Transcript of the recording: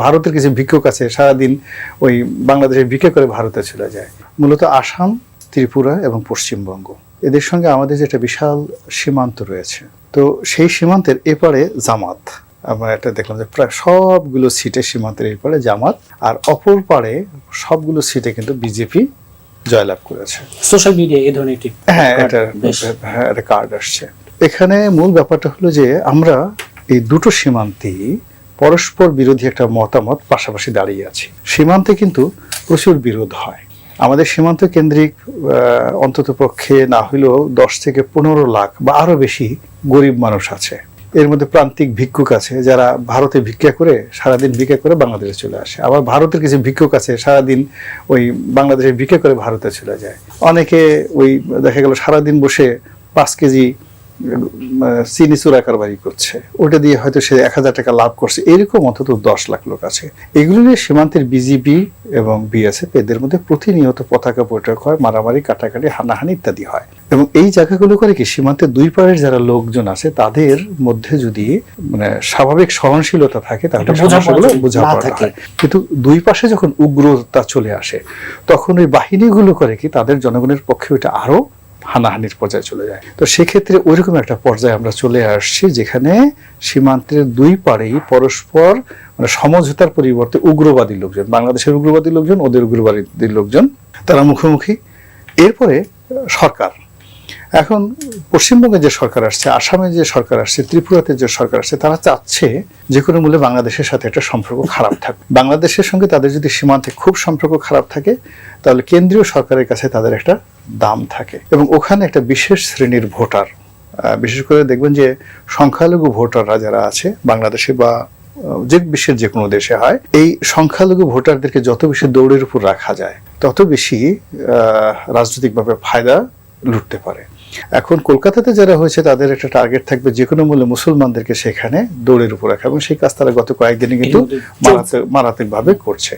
ভারতের কিছু ভিক্ষুক আছে সারাদিন ওই বাংলাদেশে ভিক্ষা করে ভারতে চলে যায়। মূলত আসাম, ত্রিপুরা এবং পশ্চিমবঙ্গ এদের সঙ্গে আমাদের যেটা বিশাল সীমান্ত রয়েছে, তো সেই সীমান্তের এপারে জামাত, আমরা এটা দেখলাম যে প্রায় সবগুলো সিটে সীমান্তের এপারে জামাত, আর অপর পারে সবগুলো সিটে কিন্তু বিজেপি জয়লাভ করেছে। সোশ্যাল মিডিয়া এই ধরনের একটি একটা কার্ড আসছে। এখানে মূল ব্যাপারটা হলো যে আমরা এই দুটো সীমান্তেই পরস্পর বিরোধী একটা মতামত পাশাপাশি দাঁড়িয়ে আছে। সীমান্তে কিন্তু প্রচুর বিরোধ হয়। আমাদের সীমান্ত কেন্দ্রিক অন্তত পক্ষে না হলেও 10 থেকে 15 লাখ বা আরো বেশি গরিব মানুষ আছে। এর মধ্যে প্রান্তিক ভিক্ষুক আছে যারা ভারতে ভিক্ষা করে সারাদিন ভিক্ষা করে বাংলাদেশে চলে আসে। আবার ভারতের কিছু ভিক্ষুক আছে সারাদিন ওই বাংলাদেশে ভিক্ষা করে ভারতে চলে যায়। অনেকে ওই দেখা গেল সারাদিন বসে 5 কেজি চিনি চুরা কারবারি করছে, ওটা দিয়ে হয়তো সে 1000 টাকা লাভ করছে। এরকম অন্তত 10 লাখ লোক আছে। এগুলো নিয়ে সীমান্তের বিজিবি এবং বিএসএফ এদের মধ্যে প্রতিনিয়ত পতাকা বৈঠক হয়, মারামারি, কাটাকাটি, হানাহানি ইত্যাদি হয়। এবং এই জায়গাগুলো করে কি সীমান্তের দুই পারের যারা লোকজন আছে তাদের মধ্যে যদি স্বাভাবিক সহনশীলতা থাকে তাহলে সমস্যাগুলো বোঝাপড়া থাকে। কিন্তু দুই পাশে যখন উগ্রতা চলে আসে তখন ওই বাহিনীগুলো করে কি তাদের জনগণের পক্ষে ওইটা আরো হানাহানির পর্যায়ে চলে যায়। তো সেক্ষেত্রে ওইরকম একটা পর্যায়ে আমরা চলে আসছি যেখানে সীমান্তের দুই পাড়েই পরস্পর সমঝোতার পরিবর্তে উগ্রবাদী লোকজন, বাংলাদেশের উগ্রবাদী লোকজন, ওদের উগ্রবাদী লোকজন, তারা মুখোমুখি। এরপরে সরকার, এখন পশ্চিমবঙ্গে যে সরকার আসছে, আসামে যে সরকার আসছে, ত্রিপুরাতে যে সরকার আসছে, তারা চাচ্ছে যে কোনো মূল্যে বাংলাদেশের সাথে একটা সম্পর্ক খারাপ থাকবে। বাংলাদেশের সঙ্গে তাদের যদি সীমান্তে খুব সম্পর্ক খারাপ থাকে তাহলে কেন্দ্রীয় সরকারের কাছে তাদের একটা দাম থাকে এবং ওখানে একটা বিশেষ শ্রেণীর ভোটার, বিশেষ করে দেখবেন যে সংখ্যালঘু ভোটাররা যারা আছে বাংলাদেশে বা যে বিশ্বের যে কোনো দেশে হয়, এই সংখ্যালঘু ভোটারদেরকে যত বেশি দৌড়ের উপর রাখা যায় তত বেশি রাজনৈতিকভাবে ফায়দা লুটতে পারে। এখন কলকাতাতে যারা হয়েছে তাদের একটা টার্গেট থাকবে যে কোনো মূল্যে মুসলমানদেরকে সেখানে দৌড়ের উপর রাখা, এবং সেই কাজ তারা গত কয়েকদিনে কিন্তু মারাত্মকভাবে করছে।